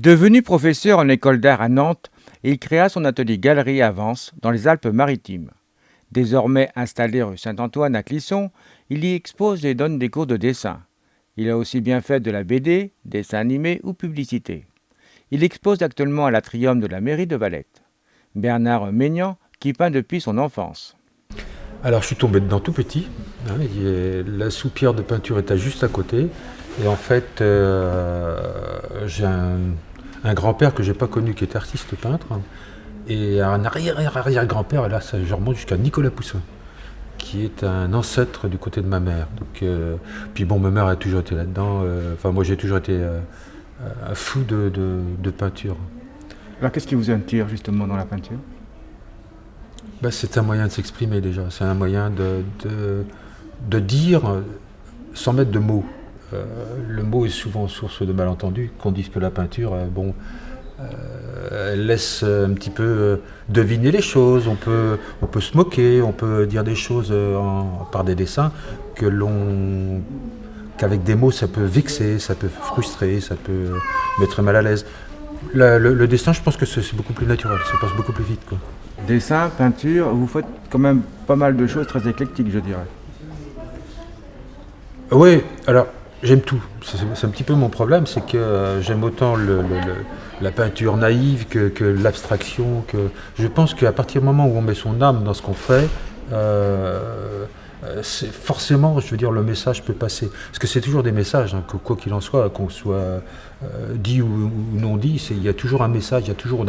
Devenu professeur en école d'art à Nantes, il créa son atelier Galerie à Vence, dans les Alpes-Maritimes. Désormais installé rue Saint-Antoine à Clisson, il y expose et donne des cours de dessin. Il a aussi bien fait de la BD, dessin animé ou publicité. Il expose actuellement à l'atrium de la mairie de Valette. Bernard Maignan, qui peint depuis son enfance. Alors je suis tombé dedans tout petit, la soupière de peinture était juste à côté, et en fait j'ai un grand-père que j'ai pas connu qui était artiste peintre, et un arrière-grand-père, et là ça, je remonte jusqu'à Nicolas Poussin, qui est un ancêtre du côté de ma mère. Donc, puis bon, ma mère a toujours été là-dedans, enfin moi j'ai toujours été un fou de peinture. Alors qu'est-ce qui vous attire justement dans la peinture? Ben, c'est un moyen de s'exprimer déjà, c'est un moyen de dire sans mettre de mots. Le mot est souvent source de malentendus, qu'on dise que la peinture, elle laisse un petit peu deviner les choses, on peut se moquer, on peut dire des choses par des dessins qu'avec des mots ça peut vexer, ça peut frustrer, ça peut mettre mal à l'aise. Le dessin, je pense que c'est beaucoup plus naturel, ça passe beaucoup plus vite, quoi. Dessin, peinture, vous faites quand même pas mal de choses très éclectiques, je dirais. Oui, alors j'aime tout. C'est un petit peu mon problème, c'est que j'aime autant la peinture naïve que l'abstraction. Je pense qu'à partir du moment où on met son âme dans ce qu'on fait, c'est forcément, je veux dire, le message peut passer. Parce que c'est toujours des messages, hein, quoi qu'il en soit, qu'on soit dit ou non dit, il y a toujours un message, j'ai toujours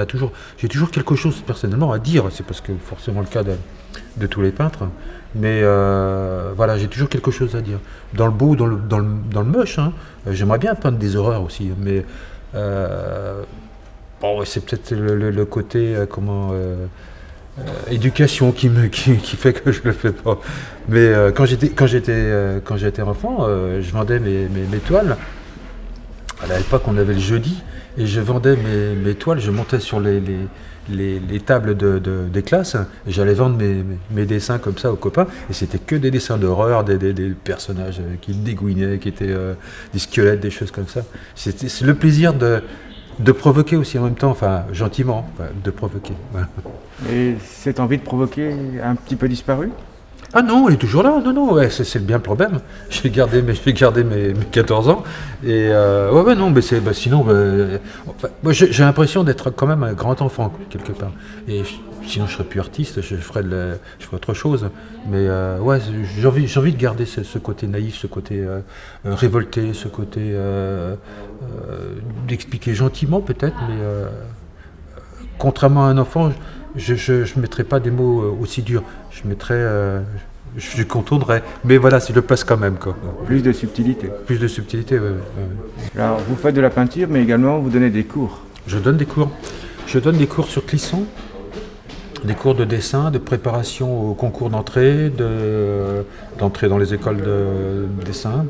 quelque chose personnellement à dire. C'est parce que forcément le cas de tous les peintres. Mais voilà, j'ai toujours quelque chose à dire. Dans le beau, dans le moche, hein. J'aimerais bien peindre des horreurs aussi, mais bon, c'est peut-être le côté éducation qui fait que je le fais pas. Mais quand j'étais enfant, je vendais mes toiles. À l'époque, on avait le jeudi, et je vendais mes toiles. Je montais sur les tables des classes, et j'allais vendre mes dessins comme ça aux copains, et c'était que des dessins d'horreur, des personnages qui dégouinaient, qui étaient des squelettes, des choses comme ça. C'est le plaisir de provoquer aussi en même temps, enfin gentiment, enfin, de provoquer. Voilà. Et cette envie de provoquer a un petit peu disparu? Ah non, il est toujours là. Non, non, ouais, c'est bien le problème. J'ai gardé mes 14 ans. Et ouais, non, mais sinon, enfin, moi j'ai l'impression d'être quand même un grand enfant, quelque part. Et sinon, je serais plus artiste, je ferais autre chose. Mais ouais, j'ai envie de garder ce côté naïf, ce côté révolté, ce côté d'expliquer gentiment, peut-être, mais contrairement à un enfant, je ne mettrais pas des mots aussi durs. Je contournerais. Mais voilà, si je le passe quand même, quoi. Plus de subtilité. Plus de subtilité, ouais. Alors vous faites de la peinture, mais également vous donnez des cours. Je donne des cours. Je donne des cours sur Clisson, des cours de dessin, de préparation au concours d'entrée, d'entrée dans les écoles de dessin.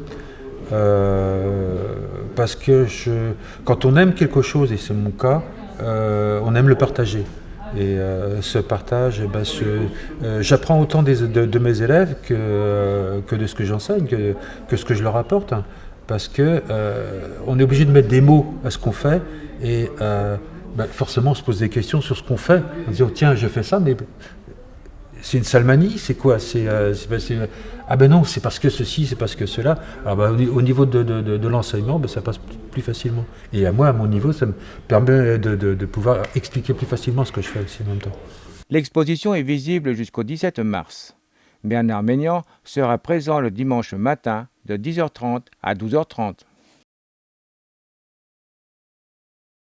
Parce que quand on aime quelque chose, et c'est mon cas, on aime le partager. Et ce partage, j'apprends autant de mes élèves que de ce que j'enseigne, que ce que je leur apporte. Parce que on est obligé de mettre des mots à ce qu'on fait, et forcément on se pose des questions sur ce qu'on fait. On se dit, oh, tiens, je fais ça, mais c'est une salmanie, c'est quoi? Ah ben non, c'est parce que ceci, c'est parce que cela. Alors au niveau de l'enseignement, ça passe plus facilement. Et à moi, à mon niveau, ça me permet de pouvoir expliquer plus facilement ce que je fais aussi en même temps. L'exposition est visible jusqu'au 17 mars. Bernard Maignan sera présent le dimanche matin de 10h30 à 12h30.